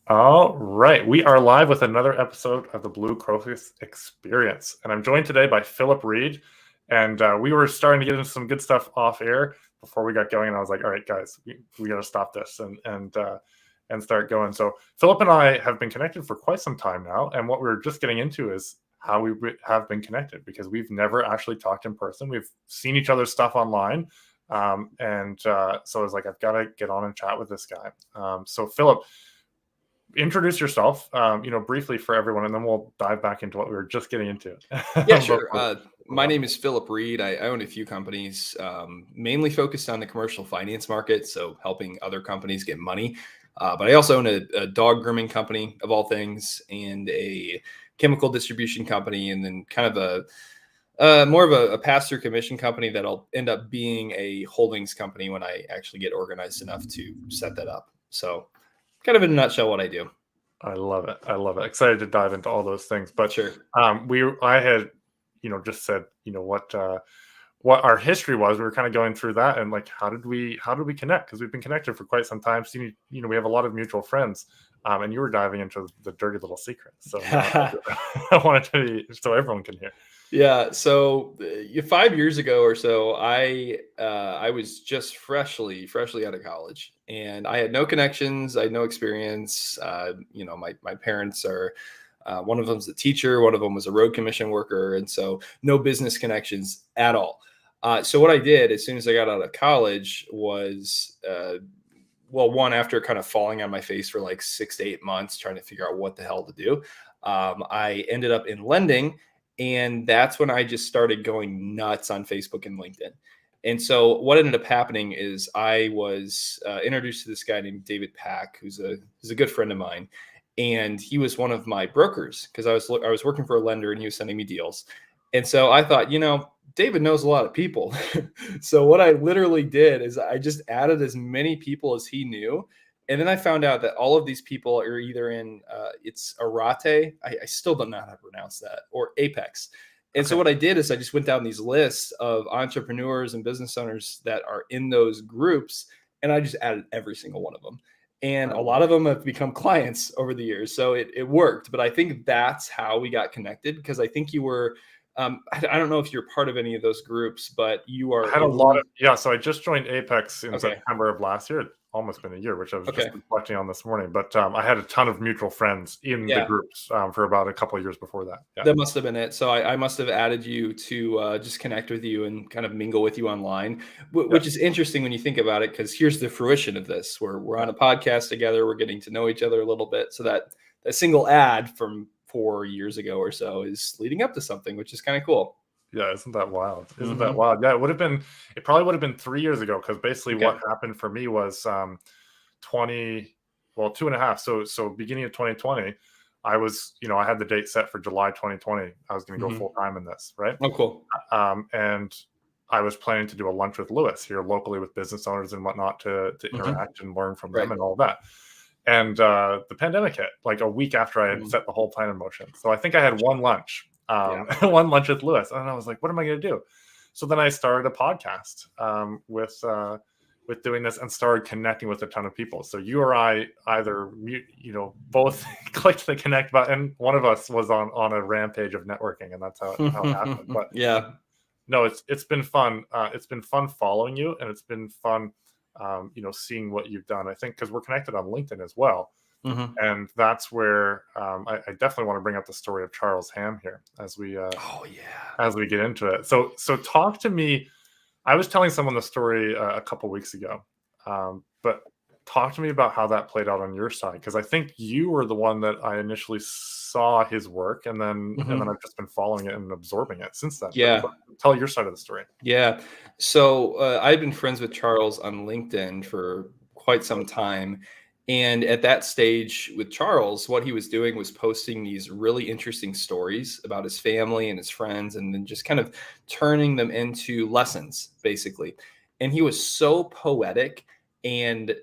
All right, we are live with another episode of the Blue Crocus Experience, and I'm joined today by Philip Reed. And we were starting to get into some good stuff off air before we got going, and I was like, "All right, guys, we got to stop this and start going." So Philip and I have been connected for quite some time now, and what we're just getting into is how we have been connected because we've never actually talked in person. We've seen each other's stuff online, so I was like, "I've got to get on and chat with this guy." So Philip, introduce yourself, briefly for everyone, and then we'll dive back into what we were just getting into. Yeah, sure. My name is Philip Reed. I own a few companies, mainly focused on the commercial finance market, so helping other companies get money. But I also own a dog grooming company, of all things, and a chemical distribution company, and then kind of more of a pass-through commission company that'll end up being a holdings company when I actually get organized enough to set that up. So, kind of in a nutshell, what I do. I love it. I love it. Excited to dive into all those things. But Sure. I had, just said, what our history was. We were kind of going through that, and like, how did we connect? Because we've been connected for quite some time. Seen, we have a lot of mutual friends. And you were diving into the dirty little secrets. So I wanted to, so everyone can hear. Yeah. So 5 years ago or so, I was just freshly out of college, and I had no connections. I had no experience. My parents are. One of them's a teacher. One of them was a road commission worker, and so no business connections at all. So what I did as soon as I got out of college was, one, after kind of falling on my face for like 6 to 8 months trying to figure out what the hell to do, I ended up in lending. And that's when I just started going nuts on Facebook and LinkedIn. And so what ended up happening is I was introduced to this guy named David Pack, who's a good friend of mine. And he was one of my brokers because I was working for a lender and he was sending me deals. And so I thought, David knows a lot of people. So what I literally did is I just added as many people as he knew. And then I found out that all of these people are either in, it's Arate, I still don't know how to pronounce that, or Apex. And so what I did is I just went down these lists of entrepreneurs and business owners that are in those groups, and I just added every single one of them. And a lot of them have become clients over the years. So it worked. But I think that's how we got connected, because I think you were, I don't know if you're part of any of those groups, but you are. I had a lot of, so I just joined Apex in September of last year. It's almost been a year, which I was just reflecting on this morning. But I had a ton of mutual friends in the groups for about a couple of years before that. Yeah. That must have been it. So I must have added you to just connect with you and kind of mingle with you online, which is interesting when you think about it, because here's the fruition of this. We're on a podcast together. We're getting to know each other a little bit. So that single ad from 4 years ago or so is leading up to something, which is kind of cool. Yeah, isn't that wild? Isn't that wild? Yeah, it probably would have been 3 years ago, because basically what happened for me was 2.5. So beginning of 2020, I was, I had the date set for July 2020. I was going to go full time in this, right? Oh, cool. And I was planning to do a lunch with Lewis here locally with business owners and whatnot to interact and learn from them and all that. And the pandemic hit like a week after I had set the whole plan in motion. So I think I had one lunch. One lunch with Lewis, and I was like, what am I going to do? So then I started a podcast with doing this, and started connecting with a ton of people. So you or I either both clicked the connect button. One of us was on a rampage of networking, and that's how it happened. But no, it's been fun. It's been fun following you, and it's been fun seeing what you've done. I think because we're connected on LinkedIn as well. And that's where I definitely want to bring up the story of Charles Ham here as we get into it. So talk to me. I was telling someone the story a couple weeks ago, but talk to me about how that played out on your side, because I think you were the one that I initially saw his work, and then I've just been following it and absorbing it since then. Yeah, but tell your side of the story. Yeah, so I've been friends with Charles on LinkedIn for quite some time. And at that stage with Charles, what he was doing was posting these really interesting stories about his family and his friends, and then just kind of turning them into lessons, basically. And he was so poetic and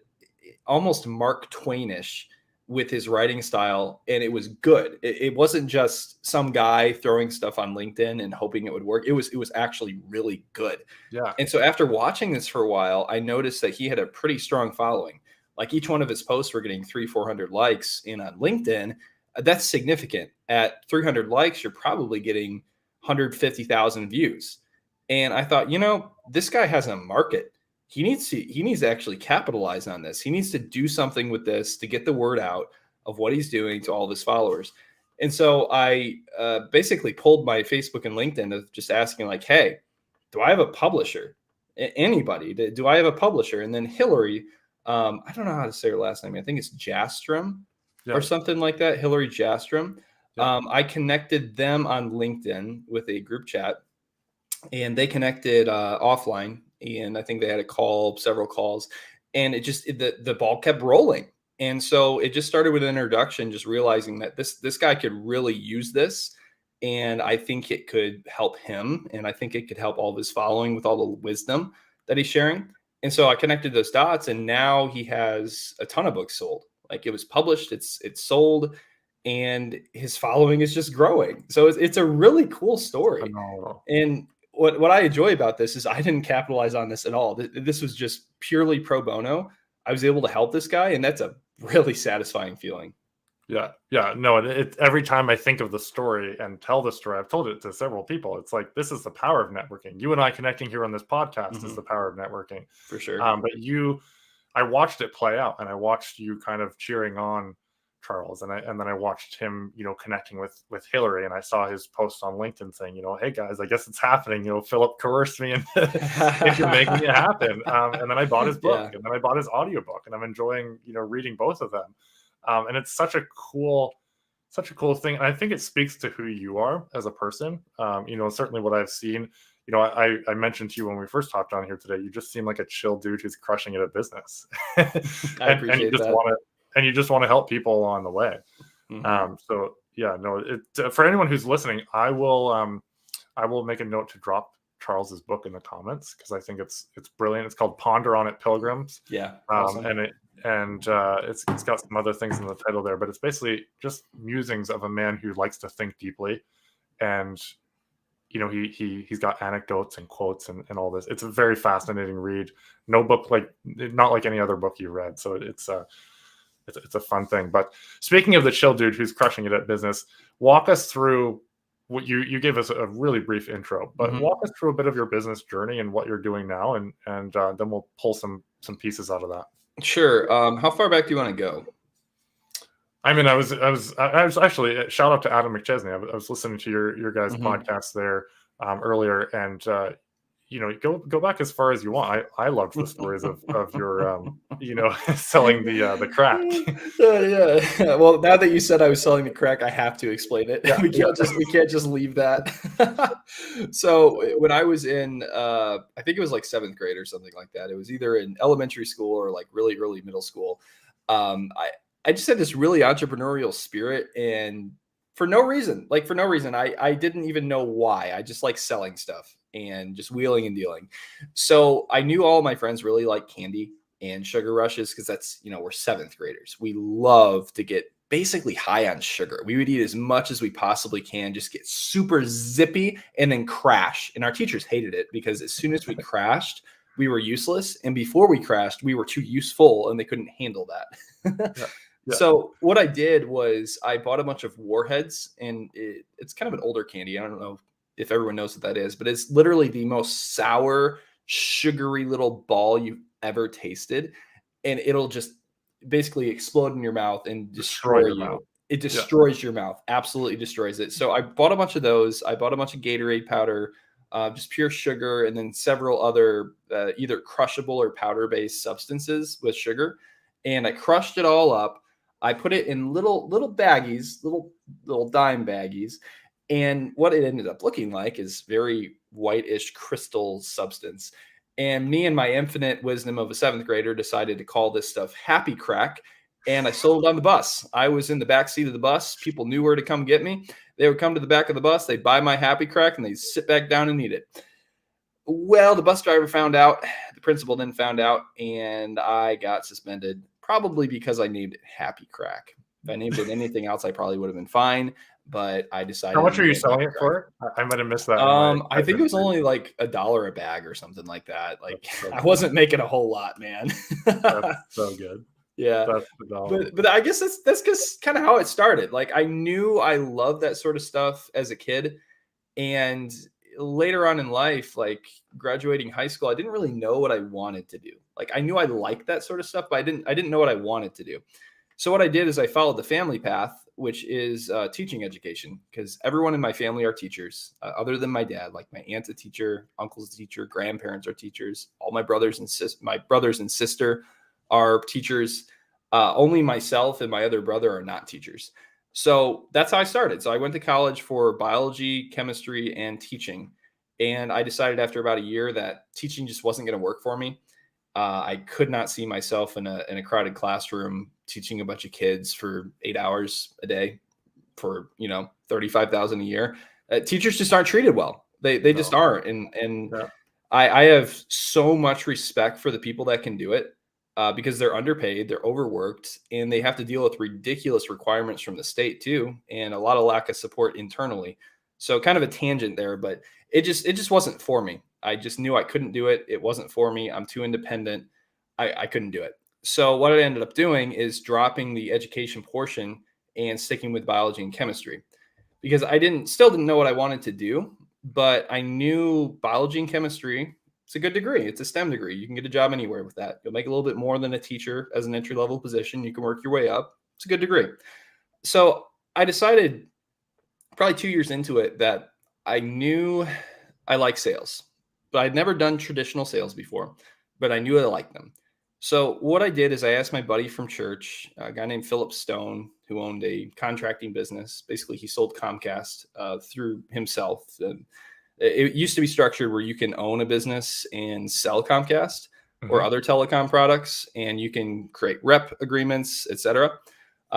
almost Mark Twainish with his writing style, and it was good. It wasn't just some guy throwing stuff on LinkedIn and hoping it would work. It was actually really good. Yeah. And so after watching this for a while, I noticed that he had a pretty strong following. like each one of his posts were getting 300-400 likes. And on LinkedIn, that's significant. At 300 likes, you're probably getting 150,000 views. And I thought, this guy has a market. He needs to actually capitalize on this. He needs to do something with this to get the word out of what he's doing to all of his followers. And so I basically pulled my Facebook and LinkedIn of just asking like, hey, do I have a publisher? Anybody? Do I have a publisher? And then Hillary, I don't know how to say her last name. I think it's Jastrom or something like that. Hillary Jastrom. Yeah. I connected them on LinkedIn with a group chat, and they connected offline. And I think they had several calls, and the ball kept rolling. And so it just started with an introduction, just realizing that this guy could really use this. And I think it could help him. And I think it could help all of his following with all the wisdom that he's sharing. And so I connected those dots, and now he has a ton of books sold. Like, it was published, it's sold, and his following is just growing. So it's a really cool story. And what I enjoy about this is I didn't capitalize on this at all. This was just purely pro bono. I was able to help this guy, and that's a really satisfying feeling. Yeah. No, every time I think of the story and tell the story, I've told it to several people. It's like, this is the power of networking. You and I connecting here on this podcast is the power of networking. For sure. But I watched it play out, and I watched you kind of cheering on Charles, and then I watched him, connecting with Hillary, and I saw his post on LinkedIn saying, hey guys, I guess it's happening. Philip coerced me into making it happen. And then I bought his book, and then I bought his audiobook, and I'm enjoying, reading both of them. And it's such a cool thing. And I think it speaks to who you are as a person. Certainly what I've seen, I mentioned to you when we first hopped on here today, you just seem like a chill dude who's crushing it at business. I appreciate that. And you just want to help people along the way. So yeah, no, for anyone who's listening, I will make a note to drop Charles's book in the comments, because I think it's brilliant. It's called Ponder on It, Pilgrims. Yeah. Awesome. And it's got some other things in the title there, but it's basically just musings of a man who likes to think deeply. And he's got anecdotes and quotes and all this. It's a very fascinating read. No book not like any other book you read. So it's a fun thing. But speaking of the chill dude who's crushing it at business, walk us through what you gave us a really brief intro, but walk us through a bit of your business journey and what you're doing now, and then we'll pull some pieces out of that. Sure. How far back do you want to go? I mean, I was actually, shout out to Adam McChesney. I was listening to your guys' podcast there earlier, and go back as far as you want. I loved the stories of your selling the crack. Yeah. Well, now that you said I was selling the crack, I have to explain it. Yeah, we can't just leave that. So when I was in, I think it was like 7th grade or something like that. It was either in elementary school or like really early middle school. I just had this really entrepreneurial spirit, and for no reason, I didn't even know why. I just like selling stuff and just wheeling and dealing. So I knew all of my friends really like candy and sugar rushes, because that's, we're 7th graders. We love to get basically high on sugar. We would eat as much as we possibly can, just get super zippy and then crash. And our teachers hated it, because as soon as we crashed, we were useless. And before we crashed, we were too useful, and they couldn't handle that. Yeah. So what I did was I bought a bunch of Warheads, and it's kind of an older candy. I don't know if everyone knows what that is, but it's literally the most sour, sugary little ball you've ever tasted. And it'll just basically explode in your mouth and destroy you. Mouth. It destroys your mouth, absolutely destroys it. So I bought a bunch of those. I bought a bunch of Gatorade powder, just pure sugar, and then several other either crushable or powder-based substances with sugar. And I crushed it all up. I put it in little baggies, little dime baggies. And what it ended up looking like is very whitish crystal substance. And me and my infinite wisdom of a 7th grader decided to call this stuff Happy Crack. And I sold it on the bus. I was in the back seat of the bus. People knew where to come get me. They would come to the back of the bus. They'd buy my Happy Crack, and they'd sit back down and eat it. Well, the bus driver found out. The principal then found out, and I got suspended, probably because I named it Happy Crack. If I named it anything else, I probably would have been fine. But I decided. How much are you selling it for? I might have missed that. I think it was only like $1 a bag or something like that. Like, I wasn't making a whole lot, man. That's so good. Yeah. That's phenomenal. But I guess that's just kind of how it started. Like I knew I loved that sort of stuff as a kid. And later on in life, like graduating high school, I didn't really know what I wanted to do. Like I knew I liked that sort of stuff, but I didn't know what I wanted to do. So what I did is I followed the family path, which is teaching education, because everyone in my family are teachers, other than my dad. Like my aunt's a teacher, uncle's a teacher, grandparents are teachers. All my brothers and sister are teachers. Only myself and my other brother are not teachers. So that's how I started. So I went to college for biology, chemistry, and teaching. And I decided after about a year that teaching just wasn't going to work for me. I could not see myself in a crowded classroom teaching a bunch of kids for 8 hours a day for 35,000 a year. Teachers just aren't treated well. They just No. aren't. And Yeah. I have so much respect for the people that can do it because they're underpaid, they're overworked, and they have to deal with ridiculous requirements from the state too, and a lot of lack of support internally. So kind of a tangent there, but it just wasn't for me. I just knew I couldn't do it. It wasn't for me. I'm too independent. I couldn't do it. So what I ended up doing is dropping the education portion and sticking with biology and chemistry because I still didn't know what I wanted to do, but I knew biology and chemistry. It's a good degree. It's a STEM degree. You can get a job anywhere with that. You'll make a little bit more than a teacher as an entry level position. You can work your way up. It's a good degree. So I decided probably 2 years into it that I knew I like sales, but I'd never done traditional sales before, but I knew I liked them. So what I did is I asked my buddy from church, a guy named Philip Stone, who owned a contracting business. Basically, he sold Comcast through himself. It used to be structured where you can own a business and sell Comcast or Mhm. other telecom products, and you can create rep agreements, etc.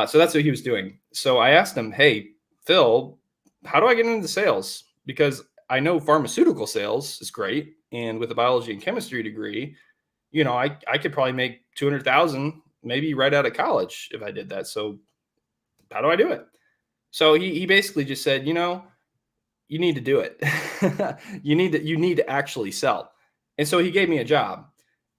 So that's what he was doing. So I asked him, "Hey, Phil, how do I get into sales? Because I know pharmaceutical sales is great, and with a biology and chemistry degree, I could probably make 200,000 maybe right out of college if I did that. So how do I do it?" So he basically just said, you need to do it. You need to actually sell. And so he gave me a job.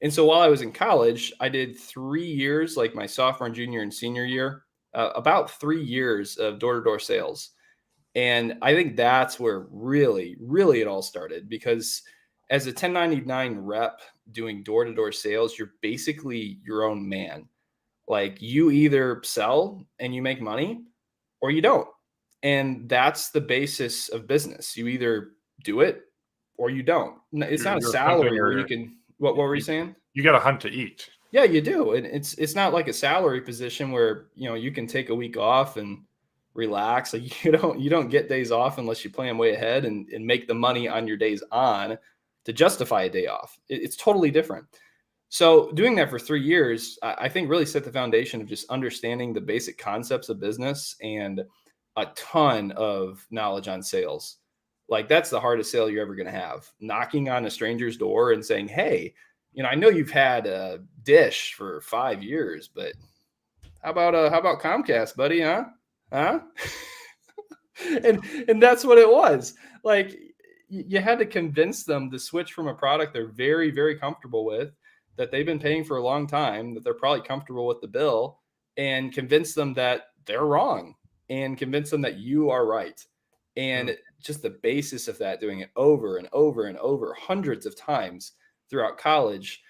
And so while I was in college, I did 3 years, like my sophomore, junior, and senior year, about 3 years of door to door sales. And I think that's where really, really it all started because as a 1099 rep doing door to door sales, you're basically your own man. Like you either sell and you make money or you don't. And that's the basis of business. You either do it or you don't. It's not a You're hunting salary where you or can what were you you, saying? you got to hunt to eat. Yeah, you do. And it's not like a salary position where, you can take a week off and relax. Like you don't get days off unless you plan way ahead and make the money on your days on to justify a day off. It's totally different. So doing that for 3 years, I think really set the foundation of just understanding the basic concepts of business and a ton of knowledge on sales. Like that's the hardest sale you're ever going to have. Knocking on a stranger's door and saying, "Hey, I know you've had a Dish for 5 years, but how about Comcast, buddy? Huh? Huh?" and that's what it was. Like you had to convince them to switch from a product they're very, very comfortable with, that they've been paying for a long time, that they're probably comfortable with the bill, and convince them that they're wrong and convince them that you are right. Mm. And just the basis of that, doing it over and over and over hundreds of times throughout college,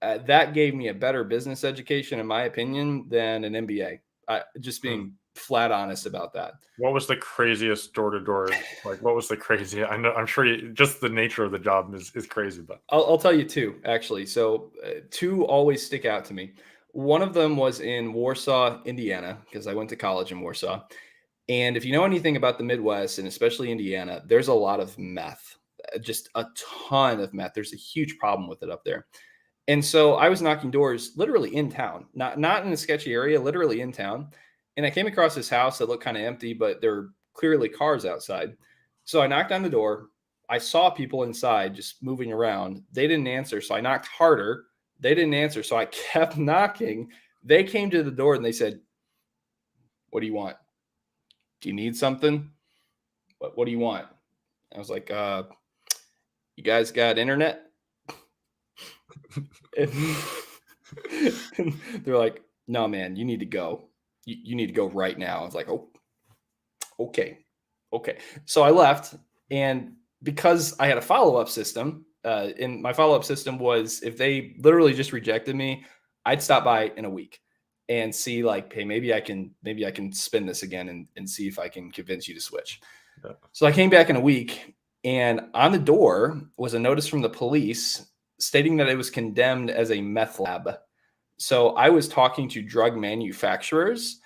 that gave me a better business education, in my opinion, than an MBA. Just Mm. being flat honest about that. What was the craziest door to door? Like, what was the crazy? I know, I'm sure just the nature of the job is crazy, but I'll tell you two, actually. So, two always stick out to me. One of them was in Warsaw, Indiana, because I went to college in Warsaw. And if you know anything about the Midwest and especially Indiana, there's a lot of meth, just a ton of meth. There's a huge problem with it up there. And so I was knocking doors literally in town, not in a sketchy area, literally in town. And I came across this house that looked kind of empty, but there were clearly cars outside. So I knocked on the door. I saw people inside just moving around. They didn't answer. So I knocked harder. They didn't answer. So I kept knocking. They came to the door and they said, "What do you want? Do you need something? What do you want?" I was like, "You guys got internet?" And they're like, no, man, you need to go. You need to go right now. I was like, oh, okay. So I left, and because I had a follow-up system, and my follow-up system was if they literally just rejected me, I'd stop by in a week and see like, hey, maybe I can spin this again and see if I can convince you to switch. Yeah. So I came back in a week, and on the door was a notice from the police stating that it was condemned as a meth lab. So I was talking to drug manufacturers,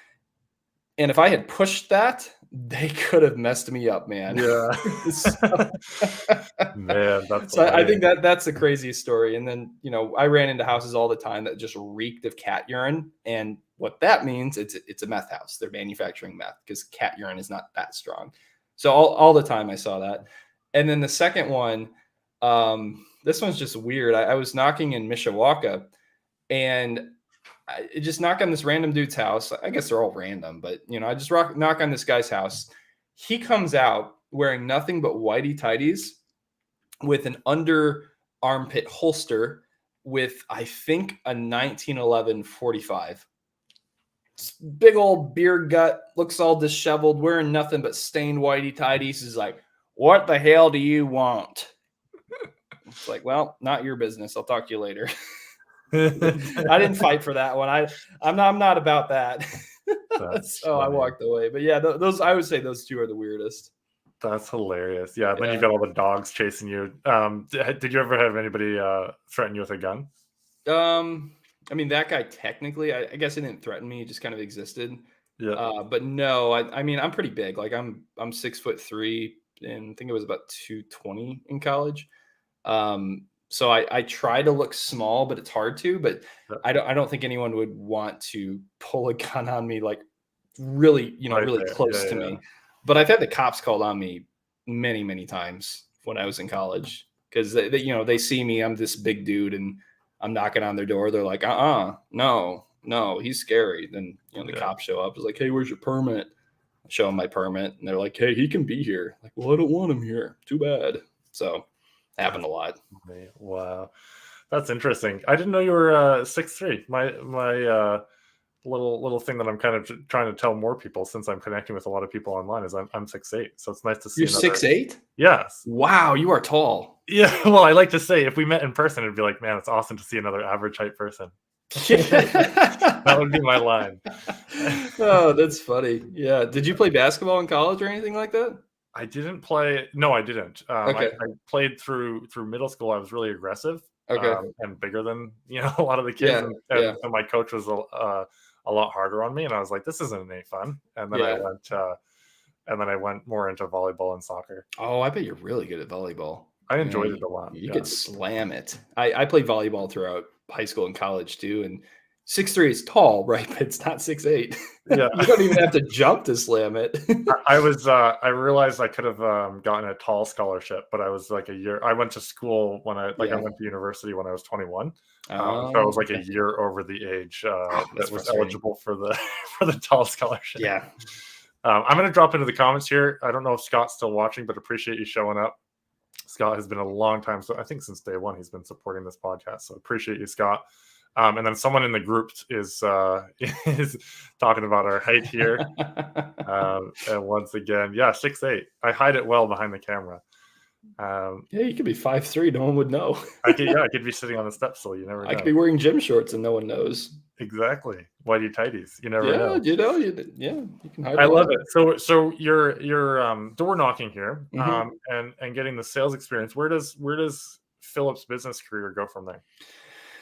and if I had pushed that, they could have messed me up, man. Yeah. So, Man, that's so I think that's the craziest story. And then, I ran into houses all the time that just reeked of cat urine. And what that means, it's a meth house. They're manufacturing meth because cat urine is not that strong. So all the time I saw that. And then the second one, this one's just weird. I was knocking in Mishawaka, and I just knock on this random dude's house. I guess they're all random, but I just knock on this guy's house. He comes out wearing nothing but whitey tighties with an under armpit holster with, I think, a 1911 45. Big old beer gut, looks all disheveled, wearing nothing but stained whitey tighties. He's like, "What the hell do you want?" It's like, well, not your business. I'll talk to you later. I didn't fight for that one. I'm not about that. So I walked away. But yeah, those, I would say those two are the weirdest. That's hilarious. Yeah. Then you've got all the dogs chasing you. Did you ever have anybody threaten you with a gun? I mean, that guy technically, I guess he didn't threaten me. He just kind of existed. Yeah. But no, I mean, I'm pretty big. Like I'm 6'3", and I think it was about 220 in college. So I try to look small, but it's hard to. But I don't think anyone would want to pull a gun on me like really, really close to me. But I've had the cops called on me many, many times when I was in college because they see me. I'm this big dude, and I'm knocking on their door. They're like, no, he's scary. Then the cops show up. It's like, hey, where's your permit? I show them my permit, and they're like, hey, he can be here. Like, well, I don't want him here. Too bad. So. Happened a lot. Wow, that's interesting. I didn't know you were 6'3". My little thing that I'm kind of trying to tell more people since I'm connecting with a lot of people online is I'm 6'8". So it's nice to see. You're 6'8"? Yes. Wow, you are tall. Yeah. Well, I like to say if we met in person, it'd be like, man, it's awesome to see another average height person. That would be my line. Oh, that's funny. Yeah. Did you play basketball in college or anything like that? I didn't play. No, I didn't. Okay. I played through middle school. I was really aggressive. Okay. And bigger than a lot of the kids. And so my coach was a lot harder on me, and I was like, this isn't any fun. And then I went more into volleyball and soccer. Oh, I bet you're really good at volleyball. I enjoyed it a lot. You could slam it. I played volleyball throughout high school and college too, and 6'3" is tall, right? But it's not 6'8". Yeah. You don't even have to jump to slam it. I realized I could have gotten a tall scholarship, but I was like a year. I went to school when I went to university when I was 21. So I was like a year over the age that was eligible for the tall scholarship. Yeah. I'm going to drop into the comments here. I don't know if Scott's still watching, but appreciate you showing up. Scott has been a long time, so I think since day one he's been supporting this podcast. So appreciate you, Scott. And then someone in the group is talking about our height here. And once again, 6'8". I hide it well behind the camera. You could be 5'3". No one would know. I could be sitting on the step stool. You never know. I could be wearing gym shorts and no one knows. Exactly. Whitey tighties. You never know. You can hide. I love it. So you're door knocking here, and getting the sales experience. Where does Philip's business career go from there?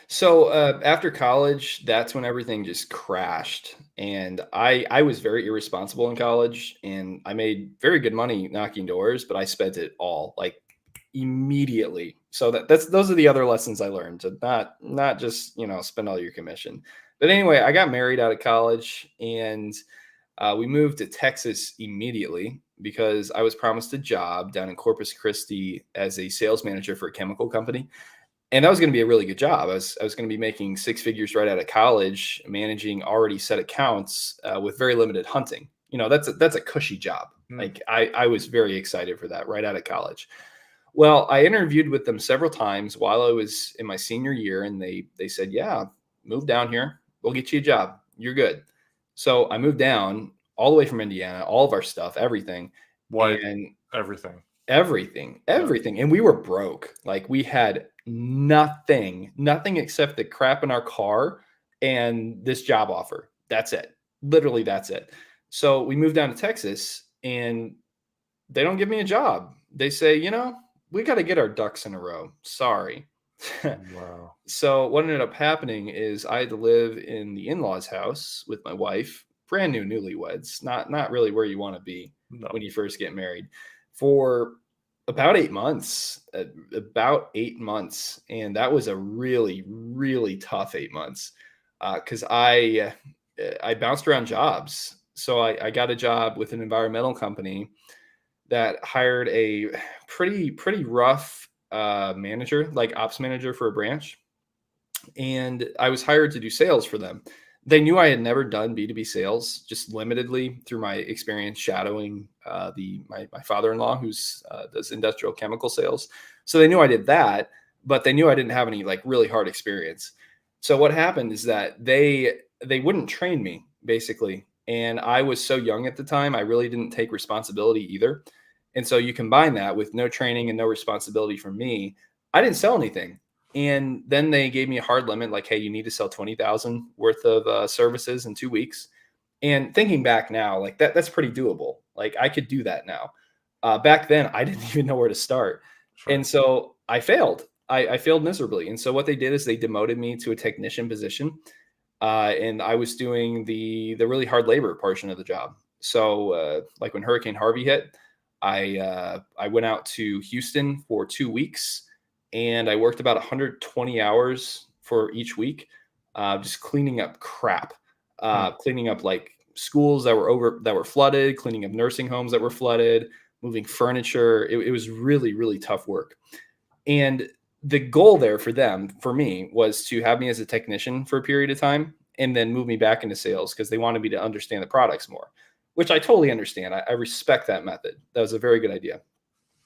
So after college, that's when everything just crashed. And I was very irresponsible in college, and I made very good money knocking doors, but I spent it all like immediately. So those are the other lessons I learned, to not just, spend all your commission. But anyway, I got married out of college, and we moved to Texas immediately because I was promised a job down in Corpus Christi as a sales manager for a chemical company. And that was going to be a really good job. I was going to be making six figures right out of college, managing already set accounts with very limited hunting. That's a cushy job. Like I was very excited for that right out of college. Well, I interviewed with them several times while I was in my senior year, and they said, yeah, move down here. We'll get you a job. you're good. So I moved down all the way from Indiana, all of our stuff, everything. Like And everything. everything. And we were broke. Like we had nothing except the crap in our car and this job offer. That's it. Literally, that's it. So we moved down to Texas and they don't give me a job. They say, we got to get our ducks in a row. Sorry. Wow. So what ended up happening is I had to live in the in-laws house with my wife, brand new newlyweds, not really where you want to be when you first get married, for about 8 months, and that was a really, really tough 8 months because I bounced around jobs. So I got a job with an environmental company that hired a pretty rough manager, like ops manager for a branch, and I was hired to do sales for them. They knew I had never done B2B sales, just limitedly through my experience shadowing my father-in-law, who's does industrial chemical sales. So they knew I did that, but they knew I didn't have any like really hard experience. So what happened is that they wouldn't train me basically, and I was so young at the time, I really didn't take responsibility either. And so you combine that with no training and no responsibility from me, I didn't sell anything. And then they gave me a hard limit, like, hey, you need to sell 20,000 worth of services in 2 weeks. And thinking back now, like that's pretty doable. Like I could do that now. Back then, I didn't even know where to start. Sure. And so I failed. I failed miserably. And so what they did is they demoted me to a technician position. And I was doing the really hard labor portion of the job. So like when Hurricane Harvey hit, I went out to Houston for 2 weeks and I worked about 120 hours for each week, just cleaning up crap, cleaning up like schools that were flooded, cleaning up nursing homes that were flooded, moving furniture. It was really, really tough work. And the goal there for me, was to have me as a technician for a period of time and then move me back into sales because they wanted me to understand the products more, which I totally understand. I respect that method. That was a very good idea.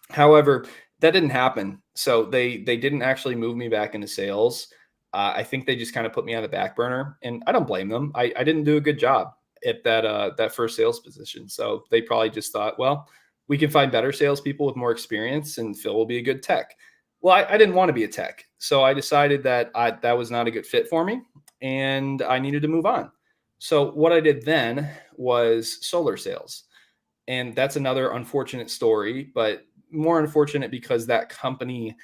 However, that didn't happen. So they didn't actually move me back into sales. I think they just kind of put me on the back burner, and I don't blame them. I didn't do a good job at that first sales position. So they probably just thought, well, we can find better salespeople with more experience, and Phil will be a good tech. Well, I didn't want to be a tech, so I decided that that was not a good fit for me, and I needed to move on. So what I did then was solar sales, and that's another unfortunate story, but more unfortunate because that company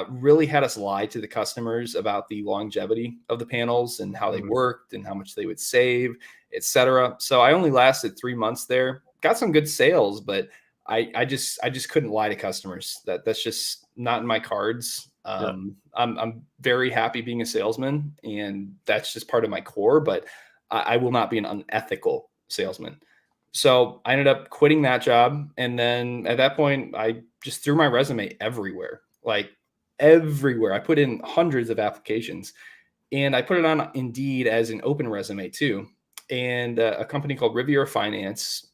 really had us lie to the customers about the longevity of the panels and how they worked and how much they would save, etc. So I only lasted 3 months there, got some good sales, but I just couldn't lie to customers. That's just not in my cards. I'm very happy being a salesman, and that's just part of my core, but I will not be an unethical salesman. So I ended up quitting that job. And then at that point, I just threw my resume everywhere, like everywhere. I put in hundreds of applications, and I put it on Indeed as an open resume too. And a company called Riviera Finance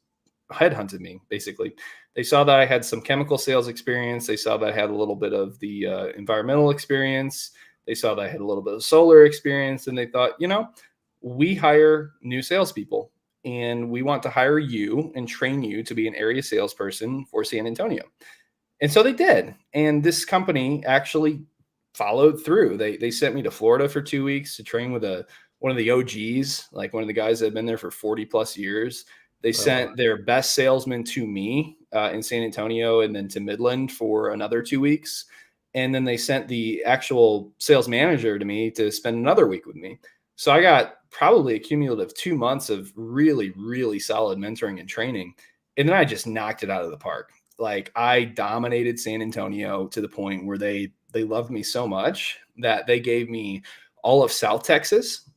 headhunted me, basically. They saw that I had some chemical sales experience. They saw that I had a little bit of the environmental experience. They saw that I had a little bit of solar experience. And they thought, we hire new salespeople, and we want to hire you and train you to be an area salesperson for San Antonio. And so they did. And this company actually followed through. They sent me to Florida for 2 weeks to train with one of the OGs, like one of the guys that had been there for 40 plus years. They sent their best salesman to me in San Antonio, and then to Midland for another 2 weeks. And then they sent the actual sales manager to me to spend another week with me. So I got probably a cumulative 2 months of really, really solid mentoring and training. And then I just knocked it out of the park. Like I dominated San Antonio to the point where they loved me so much that they gave me all of South Texas.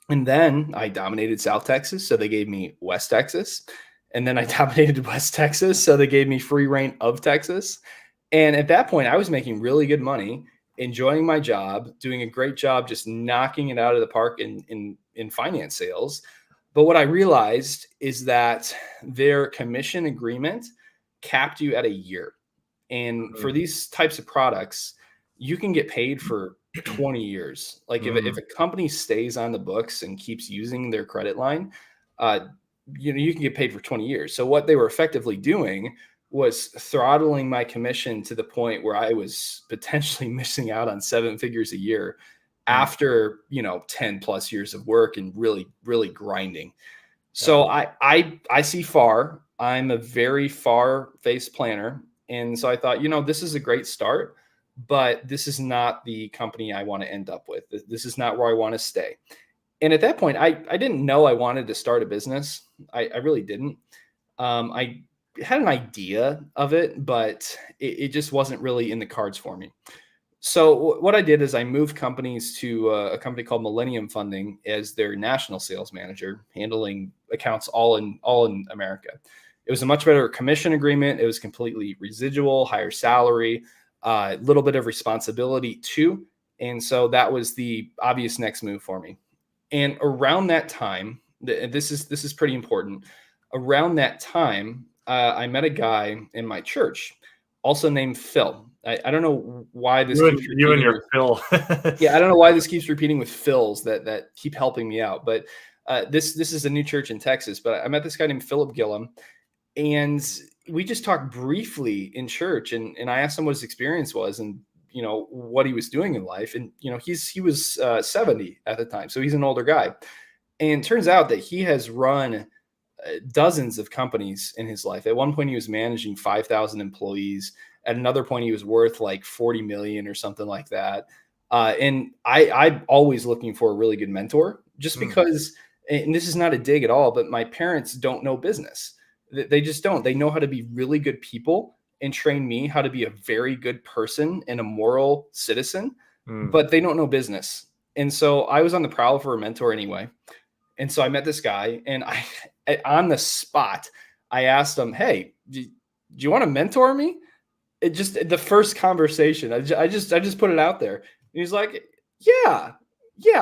And then I dominated South Texas, so they gave me West Texas. And then I dominated West Texas, so they gave me free reign of Texas. And at that point, I was making really good money, enjoying my job, doing a great job, just knocking it out of the park in finance sales. But what I realized is that their commission agreement capped you at a year. And for these types of products, you can get paid for 20 years. Like if a company stays on the books and keeps using their credit line, you can get paid for 20 years. So what they were effectively doing was throttling my commission to the point where I was potentially missing out on 7 figures a year after, 10 plus years of work and really, really grinding. So I see far. I'm a very far face planner. And so I thought, this is a great start, but this is not the company I want to end up with. This is not where I want to stay. And at that point, I didn't know I wanted to start a business. I really didn't. I had an idea of it, but it just wasn't really in the cards for me. So what I did is I moved companies to a company called Millennium Funding as their national sales manager, handling accounts all in America. It was a much better commission agreement. It was completely residual, higher salary, a little bit of responsibility too. And so that was the obvious next move for me. And around that time, this is pretty important. Around that time, I met a guy in my church, also named Phil. I don't know why this keeps repeating. You and your Phil. Yeah, I don't know why this keeps repeating with Phils that keep helping me out. But this is a new church in Texas. But I met this guy named Philip Gillum, and we just talked briefly in church. And I asked him what his experience was and what he was doing in life. And he was 70 at the time, so he's an older guy. And it turns out that he has run dozens of companies in his life. At one point, he was managing 5,000 employees. At another point, he was worth like 40 million or something like that. And I'm always looking for a really good mentor, just because, and this is not a dig at all, but my parents don't know business. They just don't. They know how to be really good people and train me how to be a very good person and a moral citizen, but they don't know business. And so I was on the prowl for a mentor anyway. And so I met this guy, and on the spot, I asked him, "Hey, do you want to mentor me?" It just the first conversation, I just put it out there. And he's like, "Yeah,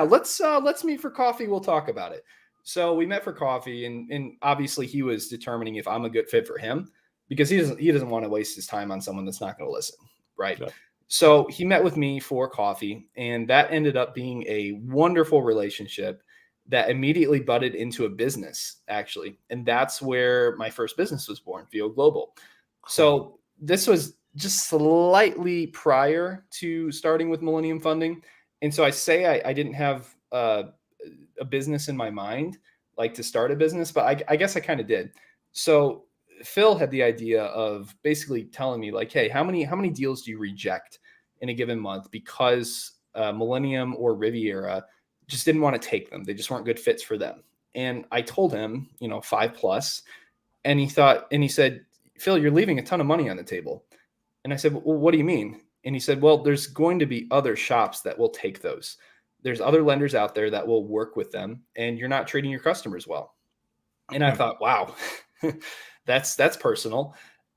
let's meet for coffee. We'll talk about it." So we met for coffee, and obviously he was determining if I'm a good fit for him, because he doesn't want to waste his time on someone that's not going to listen, right? Yeah. So he met with me for coffee, and that ended up being a wonderful relationship that immediately budded into a business, actually. And that's where my first business was born, VO Global. So this was just slightly prior to starting with Millennium Funding. And so I say I didn't have a business in my mind, like to start a business, but I guess I kind of did. So Phil had the idea of basically telling me like, "Hey, how many deals do you reject in a given month because Millennium or Riviera just didn't want to take them? They just weren't good fits for them." And I told him, 5+. And he said, "Phil, you're leaving a ton of money on the table." And I said, "Well, what do you mean?" And he said, "Well, there's going to be other shops that will take those. There's other lenders out there that will work with them, and you're not treating your customers well." And I thought, wow, that's personal.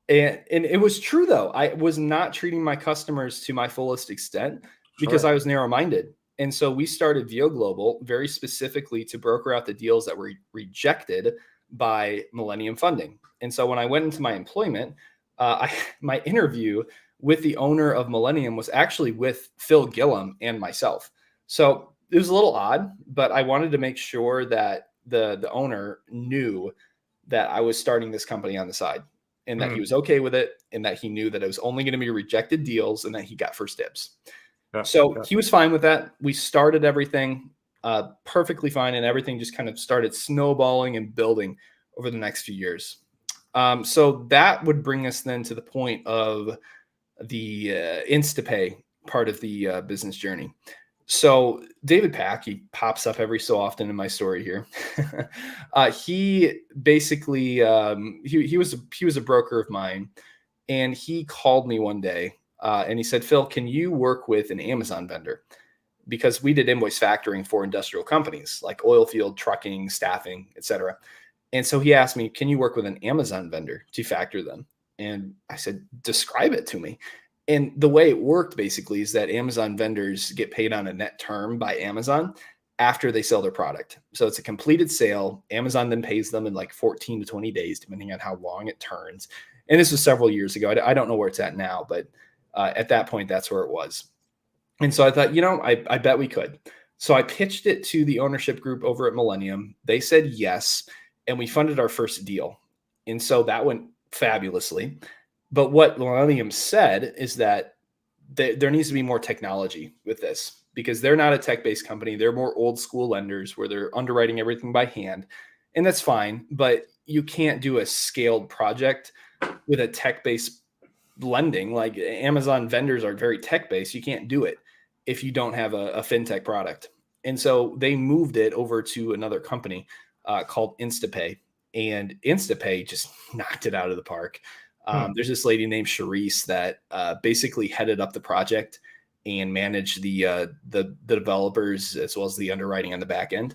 And it was true, though. I was not treating my customers to my fullest extent because I was narrow-minded. And so we started VO Global very specifically to broker out the deals that were rejected by Millennium Funding. And so when I went into my employment, my interview with the owner of Millennium was actually with Phil Gillum and myself. So it was a little odd, but I wanted to make sure that the owner knew that I was starting this company on the side, and that he was okay with it, and that he knew that it was only going to be rejected deals and that he got first dibs. So he was fine with that. We started everything perfectly fine, and everything just kind of started snowballing and building over the next few years. So that would bring us then to the point of the Instapay part of the business journey. So David Pack, he pops up every so often in my story here. He basically he was a broker of mine, and he called me one day and he said, "Phil, can you work with an Amazon vendor?" Because we did invoice factoring for industrial companies like oil field, trucking, staffing, etc. And so he asked me, "Can you work with an Amazon vendor to factor them?" And I said, "Describe it to me." And the way it worked basically is that Amazon vendors get paid on a net term by Amazon after they sell their product. So it's a completed sale. Amazon then pays them in like 14 to 20 days, depending on how long it turns. And this was several years ago. I don't know where it's at now, but at that point, that's where it was. And so I thought, I bet we could. So I pitched it to the ownership group over at Millennium. They said yes, and we funded our first deal. And so that went fabulously. But what Millennium said is that there needs to be more technology with this, because they're not a tech-based company. They're more old school lenders where they're underwriting everything by hand. And that's fine, but you can't do a scaled project with a tech-based lending. Like Amazon vendors are very tech-based. You can't do it if you don't have a fintech product. And so they moved it over to another company called Instapay, and Instapay just knocked it out of the park. There's this lady named Charisse that basically headed up the project and managed the developers as well as the underwriting on the back end.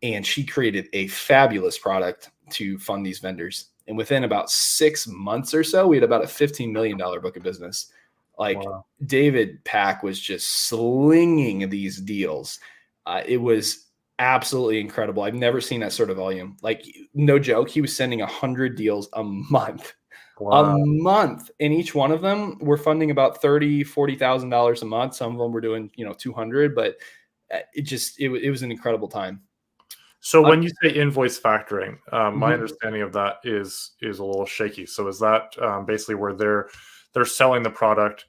And she created a fabulous product to fund these vendors. And within about 6 months or so, we had about a $15 million book of business. Like, wow. David Pack was just slinging these deals. It was absolutely incredible. I've never seen that sort of volume. Like, no joke, he was sending 100 deals a month. Wow. A month, and each one of them were funding about $30,000-$40,000 a month. Some of them were doing 200, but it was an incredible time. So when you say invoice factoring, my understanding of that is a little shaky. So is that basically where they're selling the product,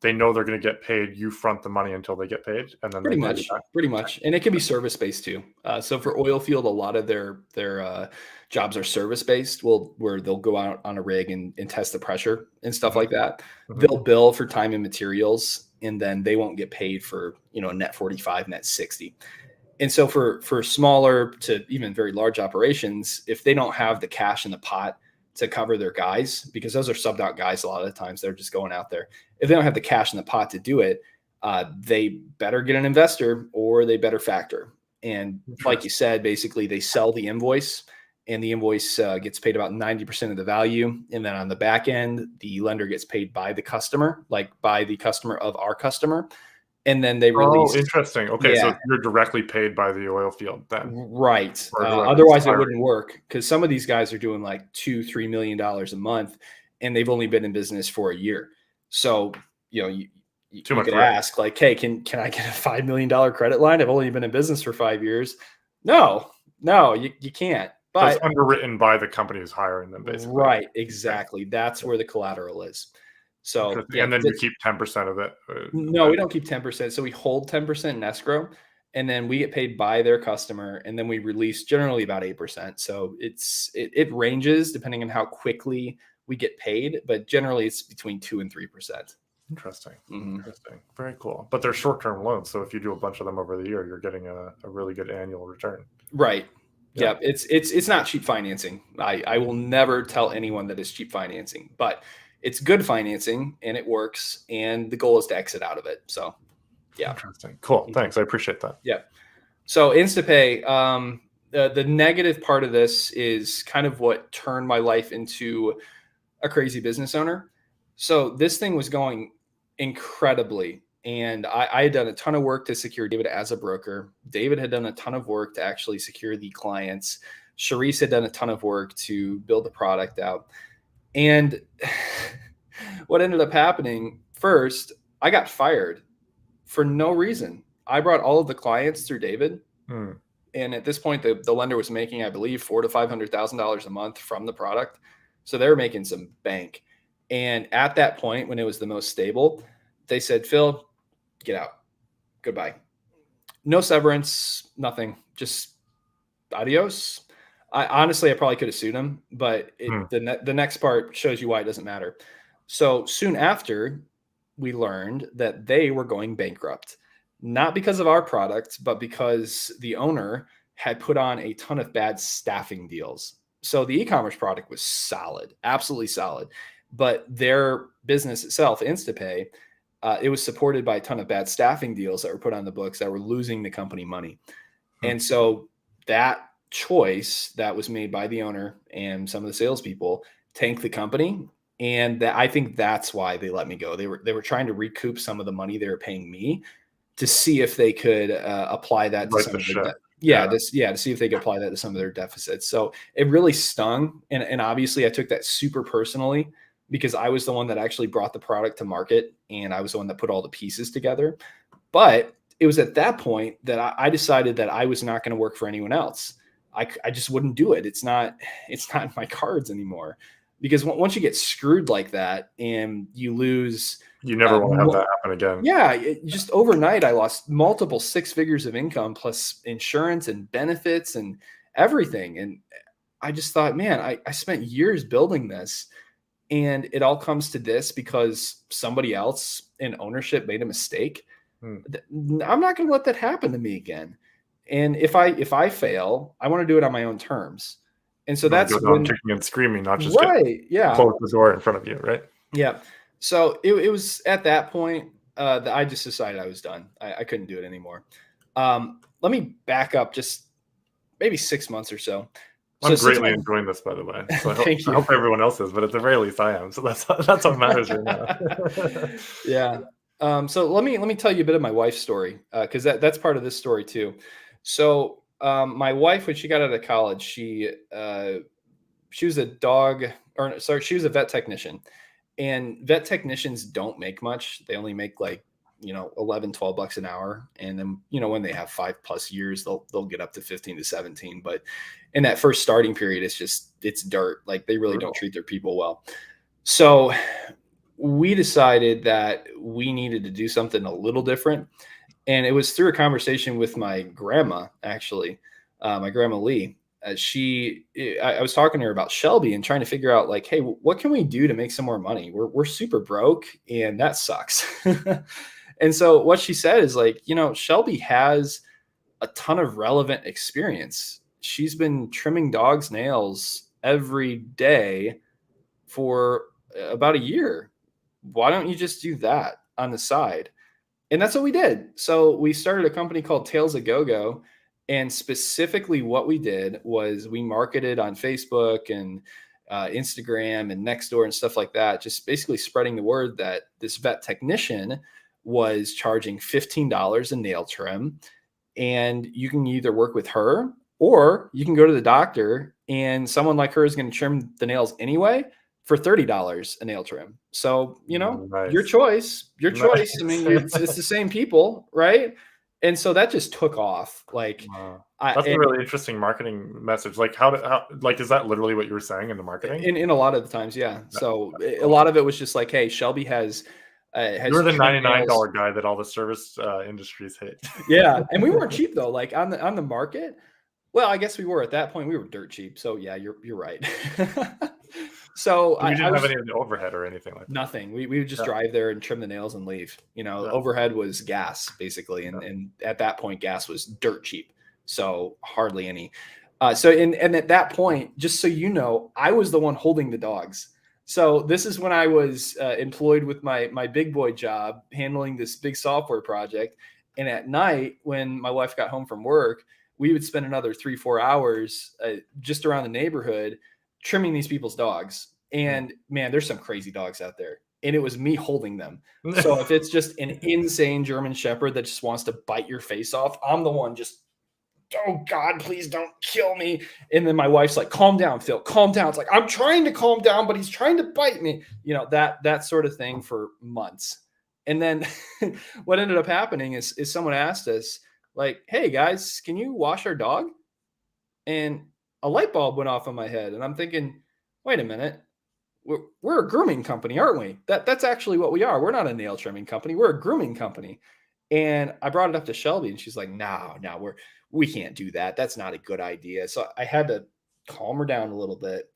they know they're going to get paid, you front the money until they get paid, and then pretty much, and it can be service based too. So for oil field, a lot of their jobs are service based. Where they'll go out on a rig and test the pressure and stuff like that. They'll bill for time and materials, and then they won't get paid for net 45, net 60. And so for smaller to even very large operations, if they don't have the cash in the pot to cover their guys, because those are subbed out guys a lot of the times, they're just going out there. If they don't have the cash in the pot to do it, they better get an investor or they better factor. And like you said, basically they sell the invoice, and the invoice gets paid about 90% of the value. And then on the back end, the lender gets paid by the customer, like by the customer of our customer. And then they release. Oh, interesting. Okay, so you're directly paid by the oil field then, right? Otherwise, it wouldn't work, because some of these guys are doing like $2-3 million a month, and they've only been in business for a year. So you could ask, like, hey, can I get a $5 million credit line? I've only been in business for 5 years. No, you can't. But it's underwritten by the company who's hiring them, basically. Right, exactly. That's where the collateral is. So, and then you keep 10% of it. No, we don't keep 10%. So we hold 10% in escrow, and then we get paid by their customer, and then we release generally about 8%. So it ranges depending on how quickly we get paid, but generally it's between 2 and 3%. Interesting. Interesting. Very cool. But they're short-term loans, so if you do a bunch of them over the year, you're getting a really good annual return. Right. Yeah. It's not cheap financing. I will never tell anyone that it's cheap financing, but it's good financing, and it works, and the goal is to exit out of it. So, yeah. Interesting. Cool. Thanks. I appreciate that. Yeah. So Instapay, the negative part of this is kind of what turned my life into a crazy business owner. So this thing was going incredibly, and I had done a ton of work to secure David as a broker. David had done a ton of work to actually secure the clients. Charisse had done a ton of work to build the product out. And what ended up happening, first, I got fired for no reason. I brought all of the clients through David. And at this point, the lender was making, I believe, $400,000 to $500,000 a month from the product. So they were making some bank. And at that point, when it was the most stable, they said, Phil, get out. Goodbye. No severance, nothing. Just adios. Honestly, I probably could have sued him, but the next part shows you why it doesn't matter. So soon after, we learned that they were going bankrupt, not because of our product, but because the owner had put on a ton of bad staffing deals. So the e-commerce product was solid, absolutely solid, but their business itself, Instapay, it was supported by a ton of bad staffing deals that were put on the books that were losing the company money. And so that choice that was made by the owner and some of the salespeople tanked the company. And I think that's why they let me go. They were trying to recoup some of the money they were paying me to see if they could apply that to some of their to see if they could apply that to some of their deficits. So it really stung. And obviously I took that super personally, because I was the one that actually brought the product to market, and I was the one that put all the pieces together. But it was at that point that I decided that I was not going to work for anyone else. I just wouldn't do it. It's not in my cards anymore, because once you get screwed like that and you lose, you never want to have that happen again. Yeah, just overnight I lost multiple 6 figures of income plus insurance and benefits and everything. And I just thought, man, I spent years building this, and it all comes to this because somebody else in ownership made a mistake. I'm not going to let that happen to me again. And if I fail, I want to do it on my own terms. And so that's when kicking and screaming, not just close the door in front of you, right? Yeah. So it was at that point that I just decided I was done. I couldn't do it anymore. Let me back up just maybe 6 months or so. I'm greatly enjoying this, by the way. So I hope everyone else is, but at the very least I am. So that's what matters right now. Yeah. So let me tell you a bit of my wife's story, because that's part of this story too. So my wife, when she got out of college, she was she was a vet technician, and vet technicians don't make much. They only make like, $11-12 an hour. And then, when they have 5+ years, they'll get up to 15 to 17. But in that first starting period, it's dirt. Like, they really don't treat their people well. So we decided that we needed to do something a little different. And it was through a conversation with my grandma, actually, my grandma Lee. I was talking to her about Shelby and trying to figure out, like, hey, what can we do to make some more money? We're super broke, and that sucks. And so what she said is, like, Shelby has a ton of relevant experience. She's been trimming dogs' nails every day for about a year. Why don't you just do that on the side? And that's what we did. So we started a company called Tails A Go-Go. And specifically what we did was we marketed on Facebook and Instagram and Nextdoor and stuff like that, just basically spreading the word that this vet technician was charging $15 a nail trim. And you can either work with her, or you can go to the doctor, and someone like her is going to trim the nails anyway for $30 a nail trim. So, nice. your choice. Nice. I mean, it's the same people, right? And so that just took off. Like, that's a really interesting marketing message. Like, is that literally what you were saying in the marketing? In a lot of the times, yeah. So a lot of it was just like, hey, Shelby has you're the $99 guy that all the service industries hate. Yeah, and we weren't cheap though. Like on the market. Well, I guess we were at that point. We were dirt cheap. So yeah, you're right. So you didn't have any of the overhead or anything like that. Nothing. We would just drive there and trim the nails and leave. Overhead was gas basically, and at that point, gas was dirt cheap. So hardly any. And at that point, just so you know, I was the one holding the dogs. So this is when I was employed with my big boy job, handling this big software project. And at night, when my wife got home from work, we would spend another 3-4 hours just around the neighborhood trimming these people's dogs. And man, there's some crazy dogs out there. And it was me holding them. So if it's just an insane German Shepherd that just wants to bite your face off, I'm the one just, oh God, please don't kill me. And then my wife's like, calm down, Phil, calm down. It's like, I'm trying to calm down, but he's trying to bite me. That sort of thing for months. And then what ended up happening is someone asked us, like, hey guys, can you wash our dog? And a light bulb went off in my head. And I'm thinking, wait a minute. We're a grooming company, aren't we? That's actually what we are. We're not a nail trimming company. We're a grooming company. And I brought it up to Shelby, and she's like, no, we can't do that. That's not a good idea. So I had to calm her down a little bit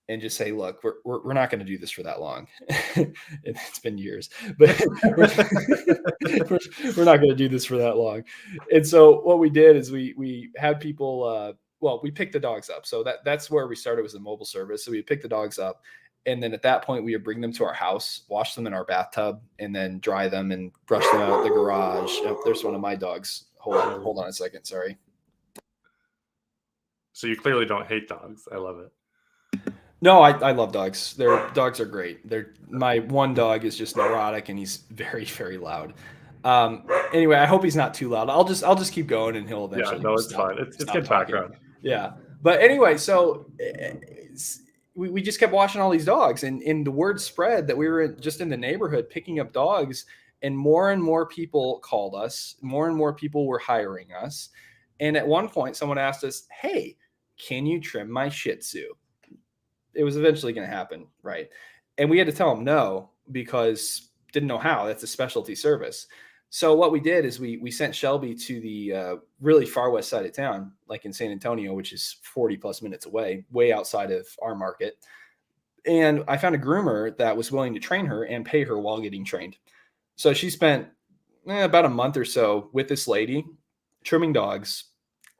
and just say, look, we're not going to do this for that long. It's been years, but we're not going to do this for that long. And so what we did is we had people, we picked the dogs up. So that's where we started, was a mobile service. So we picked the dogs up. And then at that point, we would bring them to our house, wash them in our bathtub, and then dry them and brush them out of the garage. Oh, there's one of my dogs. Hold on a second. Sorry. So you clearly don't hate dogs. I love it. No, I love dogs. Dogs are great. My one dog is just neurotic, and he's very, very loud. Anyway, I hope he's not too loud. I'll just keep going, and he'll eventually. Yeah, no, it's fine. It's good background. Yeah, but anyway, so we just kept watching all these dogs, and the word spread that we were just in the neighborhood picking up dogs. and more people called us. More and more people were hiring us. And at one point, someone asked us, "Hey, can you trim my Shih Tzu?" It was eventually going to happen, right? And we had to tell them no because didn't know how. That's a specialty service. So what we did is we sent Shelby to the really far west side of town, like in San Antonio, which is 40 plus minutes away, way outside of our market. And I found a groomer that was willing to train her and pay her while getting trained. So she spent about a month or so with this lady, trimming dogs,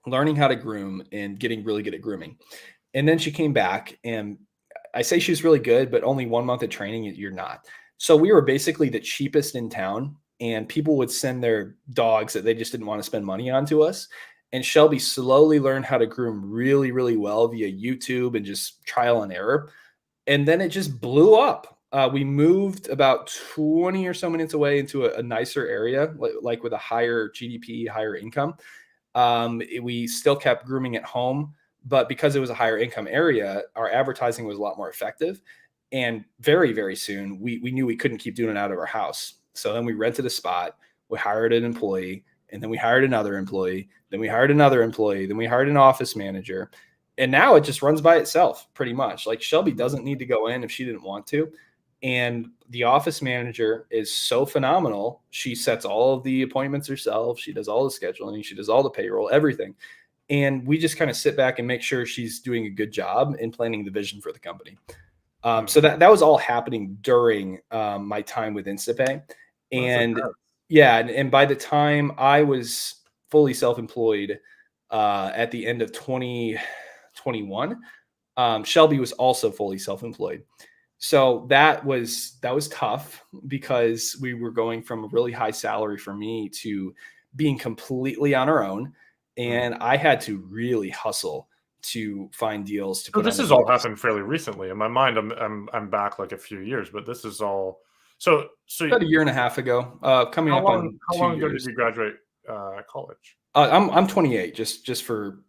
learning how to groom, and getting really good at grooming. And then she came back, and I say she was really good, but only 1 month of training, you're not. So we were basically the cheapest in town, and people would send their dogs that they just didn't want to spend money on to us. And Shelby slowly learned how to groom really, really well via YouTube and just trial and error. And then it just blew up. We moved about 20 or so minutes away into a nicer area, like with a higher GDP, higher income. We still kept grooming at home, but because it was a higher income area, our advertising was a lot more effective. And very, very soon, we knew we couldn't keep doing it out of our house. So then we rented a spot, we hired an employee, and then we hired another employee, then we hired another employee, then we hired an office manager. And now it just runs by itself pretty much. Like Shelby doesn't need to go in if she didn't want to. And the office manager is so phenomenal. She sets all of the appointments herself. She does all the scheduling. She does all the payroll, everything. And we just kind of sit back and make sure she's doing a good job in planning the vision for the company. So that was all happening during my time with Instapay. And yeah, and by the time I was fully self-employed at the end of 2021, Shelby was also fully self-employed. So that was tough because we were going from a really high salary for me to being completely on our own. And I had to really hustle to find deals to put. So this has all happened fairly recently. In my mind, I'm back like a few years, but this is all so about a year and a half ago. Coming up on how long ago did you graduate college? I'm 28. Just for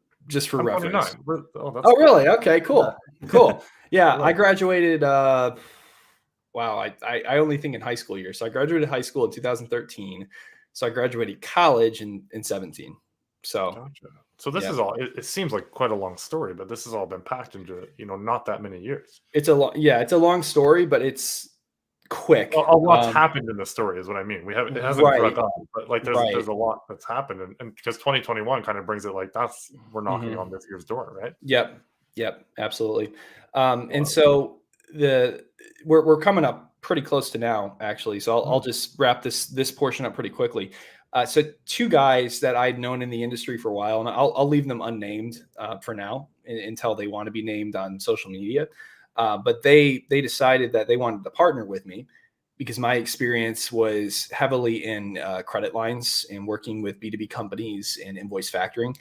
reference. 29. Oh, really? Okay, cool. Cool. Yeah, I graduated. Wow, I only think in high school years. So I graduated high school in 2013. So I graduated college in 17. So, gotcha. So this is all. It seems like quite a long story, but this has all been packed into not that many years. It's a long story, but it's quick. A lot's happened in the story, is what I mean. It hasn't dragged on, but like there's a lot that's happened, and because 2021 kind of brings it like we're knocking on this year's door, right? Yep, absolutely. And so we're coming up pretty close to now, actually. So I'll just wrap this portion up pretty quickly. So two guys that I'd known in the industry for a while, and I'll leave them unnamed for now until they want to be named on social media. But they decided that they wanted to partner with me because my experience was heavily in credit lines and working with B2B companies and invoice factoring,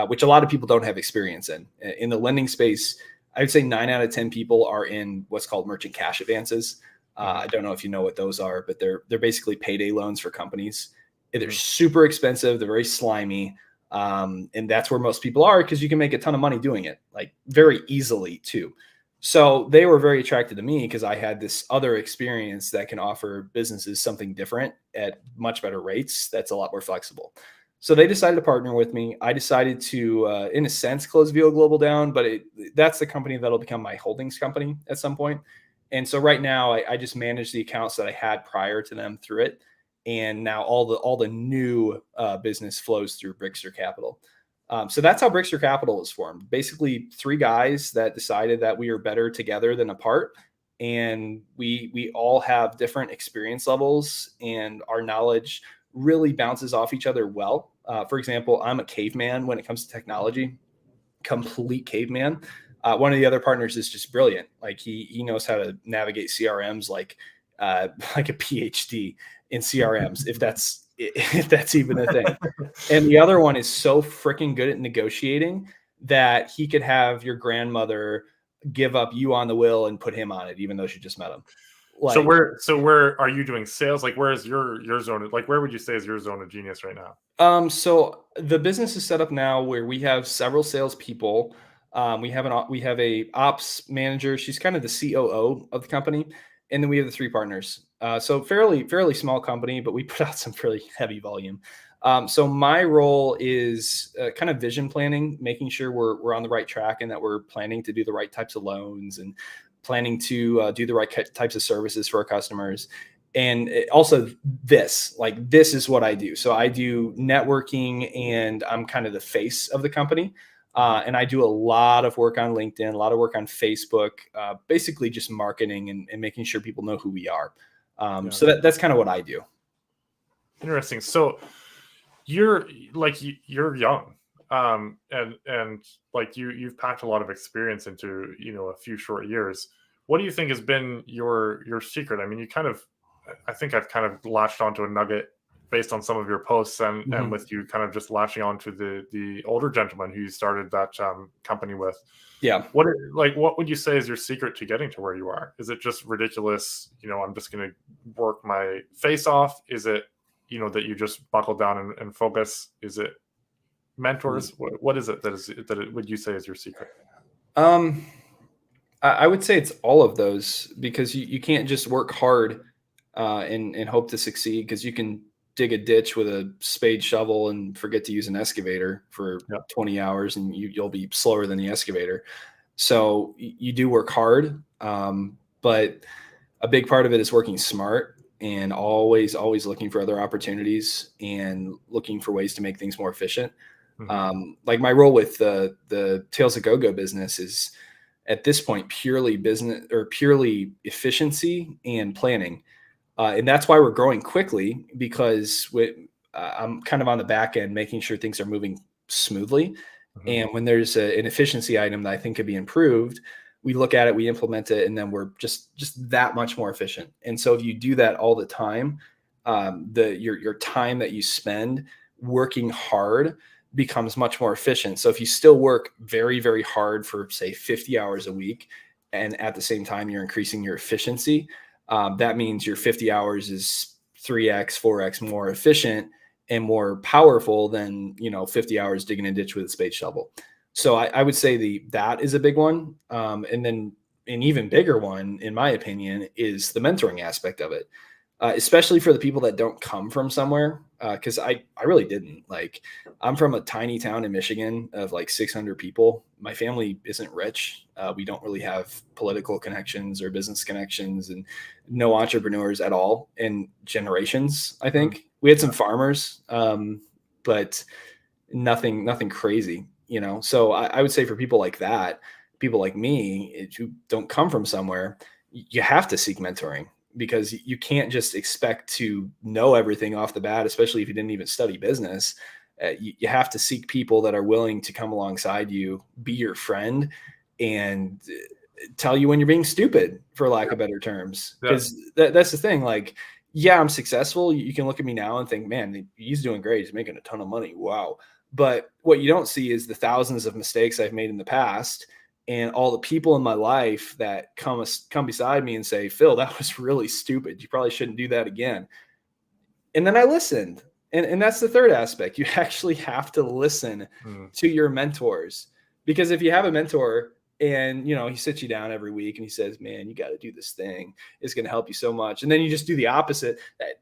which a lot of people don't have experience in. In the lending space, I would say 9 out of 10 people are in what's called merchant cash advances. I don't know if you know what those are, but they're basically payday loans for companies. They're super expensive. They're very slimy. And that's where most people are because you can make a ton of money doing it, like very easily too. So they were very attracted to me because I had this other experience that can offer businesses something different at much better rates. That's a lot more flexible. So they decided to partner with me. I decided to, in a sense, close VO Global down, but that's the company that'll become my holdings company at some point. And so right now I just manage the accounts that I had prior to them through it. And now all the new business flows through Brickster Capital. So that's how Brickster Capital was formed. Basically, 3 guys that decided that we are better together than apart. And we all have different experience levels, and our knowledge really bounces off each other well. For example, I'm a caveman when it comes to technology, complete caveman. One of the other partners is just brilliant. Like he knows how to navigate CRMs like a PhD in CRMs, if that's even a thing. And the other one is so freaking good at negotiating that he could have your grandmother give up you on the will and put him on it, even though she just met him. Like, so where are you doing sales? Like, where is your zone? Like, where would you say is your zone of genius right now? So the business is set up now where we have several salespeople. We have a ops manager. She's kind of the COO of the company. And then we have the 3 partners. So fairly small company, but we put out some fairly heavy volume. So my role is kind of vision planning, making sure we're on the right track and that we're planning to do the right types of loans and planning to do the right types of services for our customers. And also this is what I do. So I do networking and I'm kind of the face of the company. And I do a lot of work on LinkedIn, a lot of work on Facebook, basically just marketing and making sure people know who we are. So that's kind of what I do. Interesting. So you're young, and like you've packed a lot of experience into a few short years. What do you think has been your secret? I mean, I think I've kind of latched onto a nugget based on some of your posts, and with you kind of just latching onto the older gentleman who you started that company with. Yeah. What would you say is your secret to getting to where you are? Is it just ridiculous? I'm just going to work my face off. Is it that you just buckle down and focus? Is it mentors? What is it would you say is your secret? I would say it's all of those, because you can't just work hard and hope to succeed, because you can dig a ditch with a spade shovel and forget to use an excavator for 20 hours and you'll be slower than the excavator. So you do work hard, but a big part of it is working smart and always looking for other opportunities and looking for ways to make things more efficient. Like my role with the Tales of Go-Go business is at this point purely business or purely efficiency and planning. And that's why we're growing quickly, because I'm kind of on the back end, making sure things are moving smoothly. And when there's an efficiency item that I think could be improved, we look at it, we implement it, and then we're just that much more efficient. And so if you do that all the time, your time that you spend working hard becomes much more efficient. So if you still work very, very hard for, say, 50 hours a week, and at the same time you're increasing your efficiency, that means your 50 hours is 3x, 4x more efficient and more powerful than 50 hours digging a ditch with a spade shovel. So I would say that is a big one. And then an even bigger one, in my opinion, is the mentoring aspect of it, especially for the people that don't come from somewhere. Because I really didn't. Like, I'm from a tiny town in Michigan of like 600 people. My family isn't rich. We don't really have political connections or business connections, and no entrepreneurs at all in generations. I think we had some farmers, but nothing crazy. So I would say for people like that, people like me who don't come from somewhere, you have to seek mentoring, because you can't just expect to know everything off the bat, especially if you didn't even study business. You have to seek people that are willing to come alongside you, be your friend, and tell you when you're being stupid, for lack of better terms. Because that's the thing. Like, yeah, I'm successful. You can look at me now and think, man, he's doing great. He's making a ton of money. Wow. But what you don't see is the thousands of mistakes I've made in the past, and all the people in my life that come beside me and say, Phil, that was really stupid. You probably shouldn't do that again. And then I listened. And that's the third aspect. You actually have to listen to your mentors, because if you have a mentor and, he sits you down every week and he says, man, you got to do this thing, it's going to help you so much. And then you just do the opposite,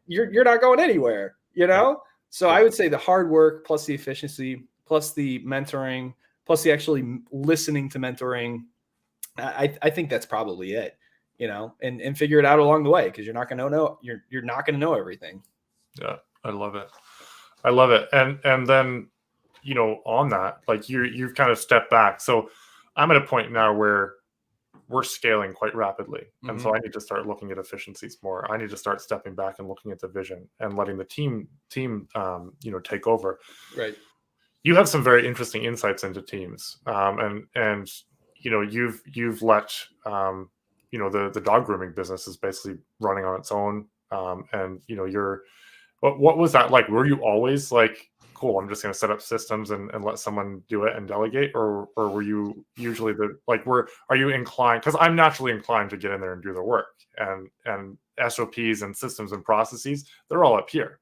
you're not going anywhere, So I would say the hard work plus the efficiency plus the mentoring plus the actually listening to mentoring, I think that's probably it, and figure it out along the way, because you're not going to know, you're not going to know everything. Yeah, I love it. And then, on that, like you've kind of stepped back. So I'm at a point now where we're scaling quite rapidly. And so I need to start looking at efficiencies more. I need to start stepping back and looking at the vision and letting the team, take over. Right. You have some very interesting insights into teams, and you've let the dog grooming business is basically running on its own, and what was that like? Were you always like, cool, I'm just going to set up systems and let someone do it and delegate, or were you usually are you inclined? Because I'm naturally inclined to get in there and do the work, and SOPs and systems and processes, they're all up here.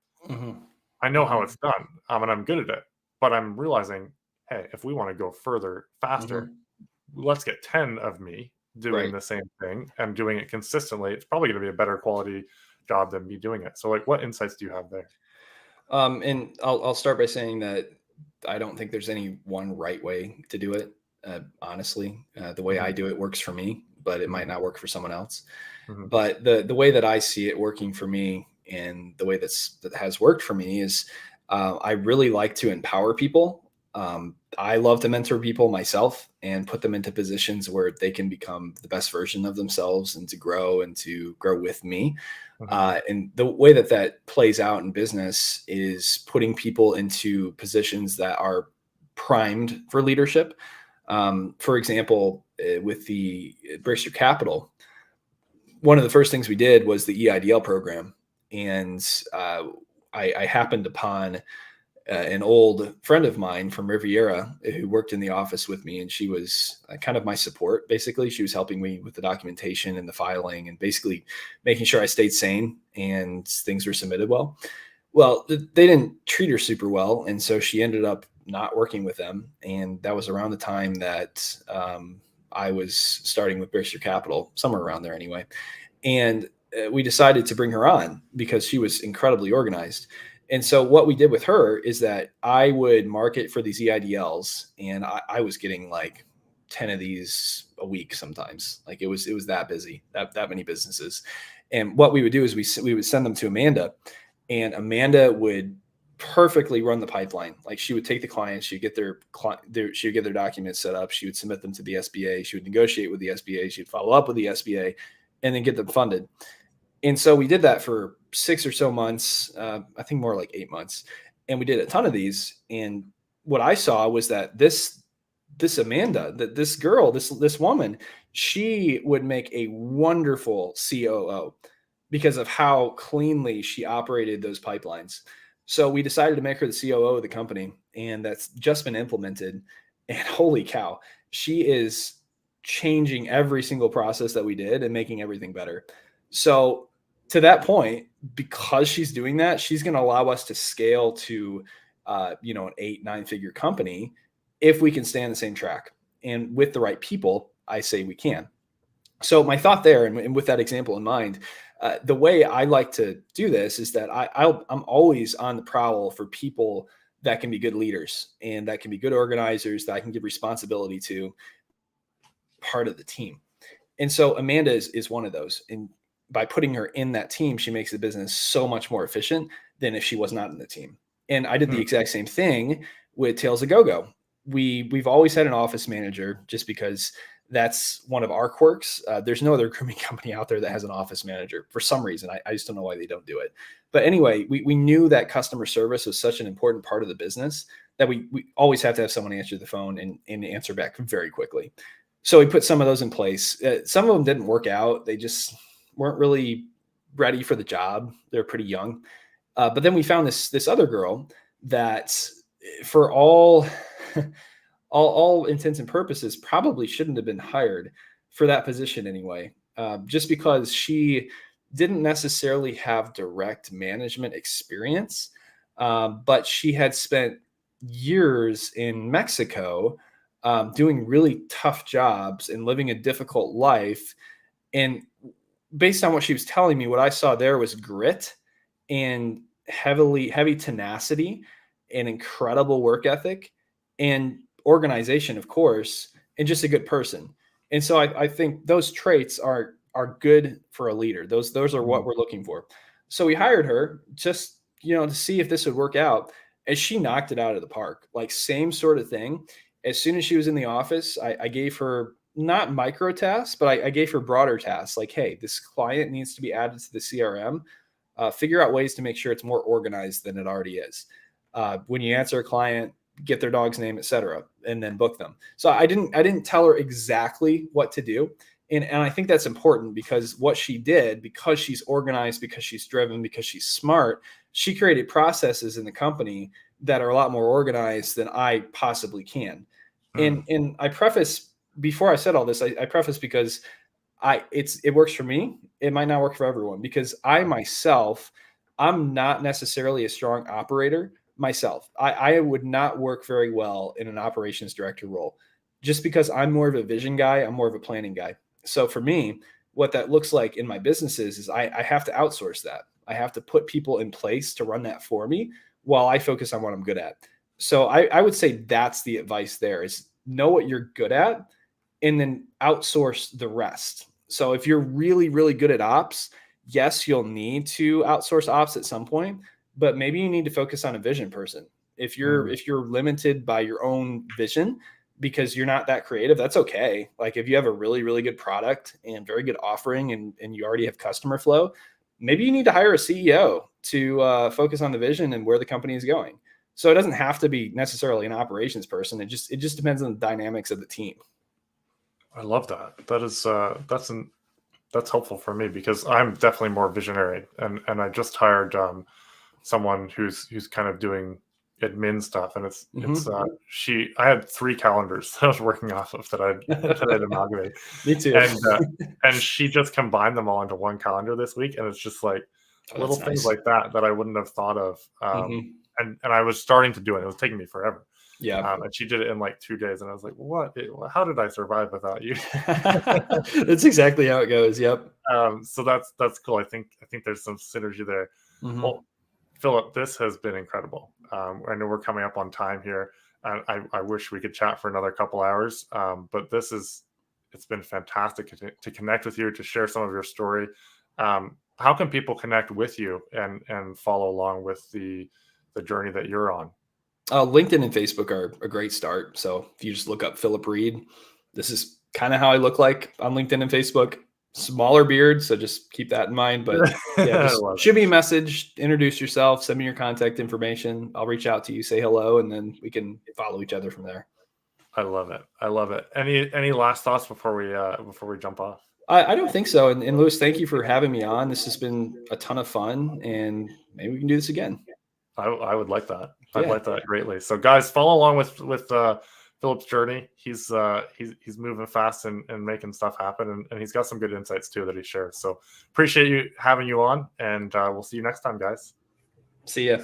I know how it's done, and I'm good at it. But I'm realizing, hey, if we want to go further, faster, let's get 10 of me doing the same thing and doing it consistently. It's probably going to be a better quality job than me doing it. So like, what insights do you have there? And I'll start by saying that I don't think there's any one right way to do it. Honestly, the way I do it works for me, but it might not work for someone else. Mm-hmm. But the way that I see it working for me, and the way that has worked for me, is I really like to empower people. I love to mentor people myself and put them into positions where they can become the best version of themselves and to grow with me. And the way that that plays out in business is putting people into positions that are primed for leadership. For example, with the Brace Your Capital, one of the first things we did was the EIDL program. And I happened upon an old friend of mine from Riviera who worked in the office with me, and she was kind of my support. Basically, she was helping me with the documentation and the filing, and basically making sure I stayed sane and things were submitted well. Well, they didn't treat her super well, and so she ended up not working with them. And that was around the time that I was starting with Brace Your Capital, somewhere around there anyway. And we decided to bring her on because she was incredibly organized. And so what we did with her is that I would market for these EIDLs, and I was getting like 10 of these a week sometimes. Like it was that busy, that many businesses. And what we would do is we would send them to Amanda, and Amanda would perfectly run the pipeline. Like she would take the clients, she'd get she would get their documents set up, she would submit them to the SBA, she would negotiate with the SBA, she'd follow up with the SBA, and then get them funded. And so we did that for 6 or so months, I think more like 8 months. And we did a ton of these. And what I saw was that this Amanda, this girl, this woman, she would make a wonderful COO because of how cleanly she operated those pipelines. So we decided to make her the COO of the company, and that's just been implemented. And holy cow, she is changing every single process that we did and making everything better. So to that point, because she's doing that, she's going to allow us to scale to, an 8-9 figure company if we can stay on the same track. And with the right people, I say we can. So my thought there, and with that example in mind, the way I like to do this is that I'm always on the prowl for people that can be good leaders and that can be good organizers, that I can give responsibility to, part of the team. And so Amanda is one of those. And by putting her in that team, she makes the business so much more efficient than if she was not in the team. And I did the exact same thing with Tales of Go-Go. We've always had an office manager just because that's one of our quirks. There's no other grooming company out there that has an office manager for some reason. I just don't know why they don't do it. But anyway, we knew that customer service was such an important part of the business that we always have to have someone answer the phone and answer back very quickly. So we put some of those in place. Some of them didn't work out. They just weren't really ready for the job. They're pretty young. But then we found this other girl that, for all intents and purposes, probably shouldn't have been hired for that position anyway, just because she didn't necessarily have direct management experience, but she had spent years in Mexico doing really tough jobs and living a difficult life. And based on what she was telling me, what I saw there was grit and heavy tenacity and incredible work ethic and organization, of course, and just a good person. And so I think those traits are good for a leader. Those are what we're looking for. So we hired her just, to see if this would work out. And she knocked it out of the park. Like, same sort of thing. As soon as she was in the office, I gave her not micro tasks, but I gave her broader tasks. Like, hey, this client needs to be added to the CRM. Figure out ways to make sure it's more organized than it already is. When you answer a client, get their dog's name, etc., and then book them. So I didn't tell her exactly what to do. And I think that's important, because what she did, because she's organized, because she's driven, because she's smart, she created processes in the company that are a lot more organized than I possibly can. And I preface, before I said all this, I preface because it works for me. It might not work for everyone, because I'm not necessarily a strong operator myself. I would not work very well in an operations director role, just because I'm more of a vision guy. I'm more of a planning guy. So for me, what that looks like in my businesses is I have to outsource that. I have to put people in place to run that for me while I focus on what I'm good at. So I would say that's the advice there, is know what you're good at and then outsource the rest. So if you're really, really good at ops, yes, you'll need to outsource ops at some point, but maybe you need to focus on a vision person. If you're limited by your own vision because you're not that creative, that's okay. Like if you have a really, really good product and very good offering and you already have customer flow, maybe you need to hire a CEO to focus on the vision and where the company is going. So it doesn't have to be necessarily an operations person. It just depends on the dynamics of the team. I love that. That is that's helpful for me because I'm definitely more visionary, and I just hired someone who's kind of doing admin stuff, and I had 3 calendars that I was working off of that I'd amalgamated. Me too. And she just combined them all into one calendar this week, and it's just like little things like that I wouldn't have thought of. And I was starting to do it. It was taking me forever. Yeah. And she did it in like 2 days, and I was like, "What? How did I survive without you?" That's exactly how it goes. Yep. So that's cool. I think there's some synergy there. Well, Philip, this has been incredible. I know we're coming up on time here, and I wish we could chat for another couple hours. But it's been fantastic to connect with you, to share some of your story. How can people connect with you and follow along with the journey that you're on? LinkedIn and Facebook are a great start. So if you just look up Philip Reed, this is kind of how I look like on LinkedIn and Facebook. Smaller beard, so just keep that in mind. But yeah, just shoot me a message, introduce yourself, send me your contact information. I'll reach out to you, say hello, and then we can follow each other from there. I love it. Any last thoughts before we jump off? I don't think so. And Lewis, thank you for having me on. This has been a ton of fun, and maybe we can do this again. I would like that. I'd like that greatly. So guys, follow along with Philip's journey. He's moving fast and making stuff happen, and he's got some good insights too that he shares. So appreciate having you on, and we'll see you next time, guys. See ya.